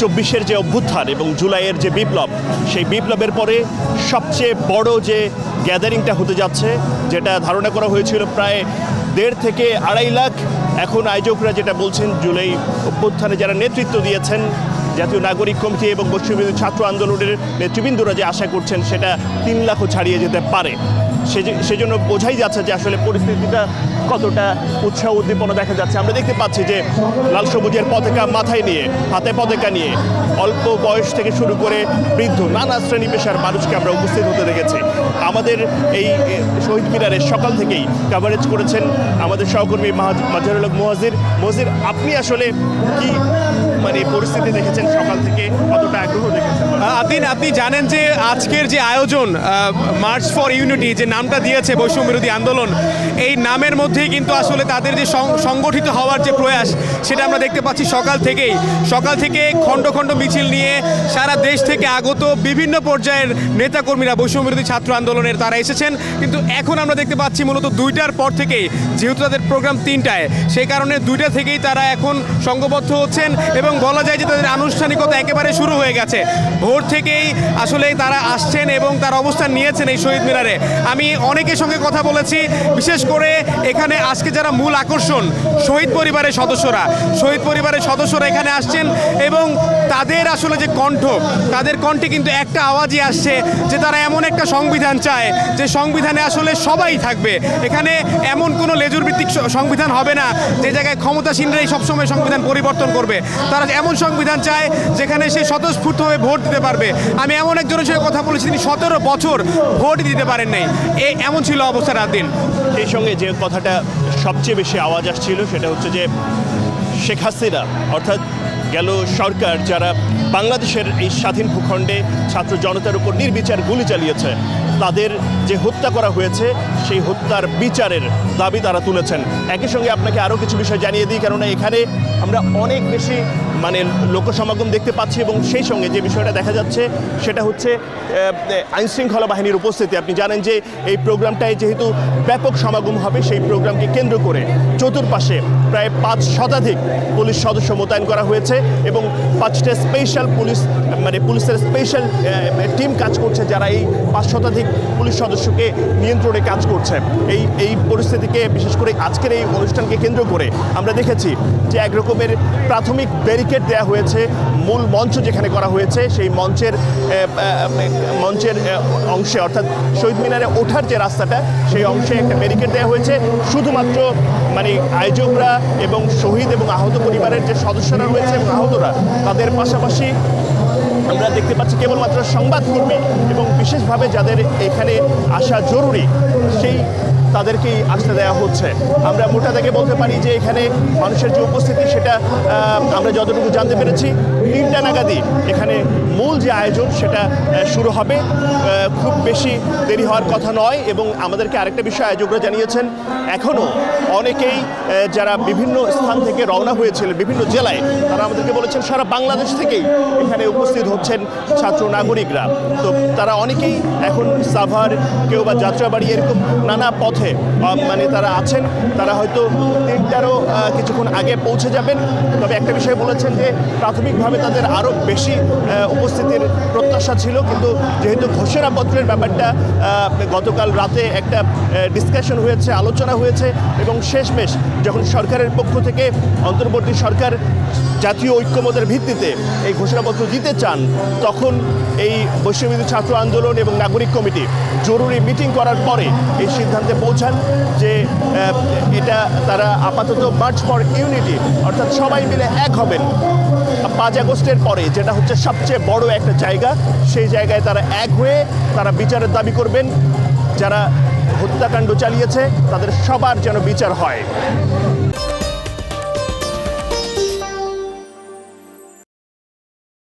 24-এর যে অভ্যুত্থান এবং জুলাইয়ের যে বিপ্লব, সেই বিপ্লবের পরে সবচেয়ে বড় যে গ্যাদারিংটা হতে যাচ্ছে, যেটা ধারণা করা হয়েছিল প্রায় 1.5 থেকে 2.5 লাখ, এখন আয়োজকরা যেটা বলছেন জুলাই অভ্যুত্থানে যারা নেতৃত্ব দিয়েছেন জাতীয় নাগরিক কমিটি এবং বৈষম্যবিরোধী ছাত্র আন্দোলনের নেতৃবৃন্দরা যে আশা করছেন সেটা 3 লাখও ছাড়িয়ে যেতে পারে। সেজন্য বোঝাই যাচ্ছে যে আসলে পরিস্থিতিটা কতটা উৎসাহ উদ্দীপনা দেখা যাচ্ছে। আমরা দেখতে পাচ্ছি যে লাল সবুজের পতাকা মাথায় নিয়ে, হাতে পতাকা নিয়ে অল্প বয়স থেকে শুরু করে বৃদ্ধ নানা শ্রেণী পেশার মানুষকে আমরা উপস্থিত হতে দেখেছি। আমাদের এই শহীদ মিনারের সকাল থেকেই কাভারেজ করেছেন আমাদের সহকর্মী মাজহারুল হক মুহাজির। আপনি আসলে কি পরিস্থিতি দেখেছেন সকাল থেকে, কতটা আগ্রহ দেখেছেন? আপনি জানেন যে আজকের যে আয়োজন মার্চ ফর ইউনিটি, যে নামটা দিয়েছে বৈষম্য বিরোধী আন্দোলন, এই নামের মধ্যেই কিন্তু আসলে তাদের যে সংগঠিত হওয়ার যে প্রয়াস, সেটা আমরা দেখতে পাচ্ছি সকাল থেকে খণ্ড খণ্ড মিছিল নিয়ে সারা দেশ থেকে আগত বিভিন্ন পর্যায়ের নেতাকর্মীরা বৈষম্য বিরোধী ছাত্র আন্দোলনের তারা এসেছেন। কিন্তু এখন আমরা দেখতে পাচ্ছি মূলত 2টার পর থেকেই, যেহেতু তাদের প্রোগ্রাম 3টায়, সেই কারণে 2টা থেকেই তারা এখন সংঘবদ্ধ হচ্ছেন এবং বলা যায় যে তাদের আনুষ্ঠানিকতা একেবারে শুরু হয়ে গেছে। ভোর থেকেই আসলে তারা আসছেন এবং তার অবস্থান নিয়েছেন এই শহীদ মিনারে। আমি অনেকের সঙ্গে কথা বলেছি, বিশেষ করে এখানে আজকে যারা মূল আকর্ষণ শহীদ পরিবারের সদস্যরা এখানে আসছেন এবং তাদের আসলে যে কণ্ঠ, তাদের কণ্ঠে কিন্তু একটা আওয়াজই আসছে যে তারা এমন একটা সংবিধান চায় যে সংবিধানে আসলে সবাই থাকবে। এখানে এমন কোনো লেজুর ভিত্তিক সংবিধান হবে না যে জায়গায় ক্ষমতাসীনরাই সবসময় সংবিধান পরিবর্তন করবে। তারা এমন সংবিধান চায় যেখানে সে স্বতঃস্ফূর্তভাবে ভোট দিতে পারবে। আমি এমন একজনের সঙ্গে কথা বলেছি, তিনি 17 বছর ভোট দিতে পারেন নাই, এমন ছিল অবস্থা রাত দিন। এই সঙ্গে যে কথাটা সবচেয়ে বেশি আওয়াজ আসছিল সেটা হচ্ছে যে শেখ হাসিনা অর্থাৎ গেল সরকার যারা বাংলাদেশের এই স্বাধীন ভূখণ্ডে ছাত্র জনতার উপর নির্বিচার গুলি চালিয়েছে, তাদের যে হত্যা করা হয়েছে সেই হত্যার বিচারের দাবি তারা তুলেছেন। একই সঙ্গে আপনাকে আরও কিছু বিষয় জানিয়ে দিই, কেননা এখানে আমরা অনেক বেশি লোকসমাগম দেখতে পাচ্ছি এবং সেই সঙ্গে যে বিষয়টা দেখা যাচ্ছে সেটা হচ্ছে আইনশৃঙ্খলা বাহিনীর উপস্থিতি। আপনি জানেন যে এই প্রোগ্রামটায় যেহেতু ব্যাপক সমাগম হবে, সেই প্রোগ্রামকে কেন্দ্র করে চতুর্পাশে প্রায় 5 শতাধিক পুলিশ সদস্য মোতায়েন করা হয়েছে এবং 5টা স্পেশাল পুলিশের স্পেশাল টিম কাজ করছে, যারা এই 5 শতাধিক পুলিশ সদস্যকে নিয়ন্ত্রণে কাজ করছে। এই পরিস্থিতিকে, বিশেষ করে আজকের এই অনুষ্ঠানকে কেন্দ্র করে আমরা দেখেছি যে এক রকমের প্রাথমিক ব্যারিকেড দেওয়া হয়েছে। মূল মঞ্চ যেখানে করা হয়েছে সেই মঞ্চের অংশে, অর্থাৎ শহীদ মিনারে ওঠার যে রাস্তাটা, সেই অংশে একটা ব্যারিকেড দেওয়া হয়েছে। শুধুমাত্র আয়োজকরা এবং শহীদ এবং আহত পরিবারের যে সদস্যরা রয়েছে এবং আহতরা, তাদের পাশাপাশি আমরা দেখতে পাচ্ছি কেবলমাত্র সংবাদকর্মী এবং বিশেষভাবে যাদের এখানে আসা জরুরি সেই তাদেরকেই আসতে দেওয়া হচ্ছে। আমরা মোটা থেকে বলতে পারি যে এখানে মানুষের যে উপস্থিতি সেটা আমরা যতটুকু জানতে পেরেছি 3টা নাগাদই এখানে মূল যে আয়োজন সেটা শুরু হবে। খুব বেশি দেরি হওয়ার কথা নয়। এবং আমাদেরকে আরেকটা বিষয় আয়োজকরা জানিয়েছেন, এখনও অনেকেই যারা বিভিন্ন স্থান থেকে রওনা হয়েছিলেন বিভিন্ন জেলায়, তারা আমাদেরকে বলেছেন সারা বাংলাদেশ থেকেই এখানে উপস্থিত হচ্ছেন ছাত্র নাগরিকরা। তো তারা অনেকেই এখন সাভার, কেউ বা যাত্রাবাড়ি, এরকম নানা পথে তারা আছেন। তারা হয়তো 3টারও কিছুক্ষণ আগে পৌঁছে যাবেন। তবে একটা বিষয় বলেছেন যে প্রাথমিকভাবে তাদের আরও বেশি উপস্থিতির প্রত্যাশা ছিল, কিন্তু যেহেতু ঘোষণাপত্রের ব্যাপারটা গতকাল রাতে একটা ডিসকাশন হয়েছে, আলোচনা হয়েছে এবং শেষমেশ যখন সরকারের পক্ষ থেকে অন্তর্বর্তী সরকার জাতীয় ঐক্যমতের ভিত্তিতে এই ঘোষণাপত্র দিতে চান, তখন এই বৈষম্যবিরোধী ছাত্র আন্দোলন এবং নাগরিক কমিটি জরুরি মিটিং করার পরে এই সিদ্ধান্তে পৌঁছান যে এটা তারা আপাতত মার্চ ফর ইউনিটি, অর্থাৎ সবাই মিলে এক হবেন 5 আগস্টের পরে, যেটা হচ্ছে সবচেয়ে বড় একটা জায়গা। সেই জায়গায় তারা এক হয়ে তারা বিচারের দাবি করবেন। যারা হত্যাকাণ্ড চালিয়েছে তাদের সবার যেন বিচার হয়।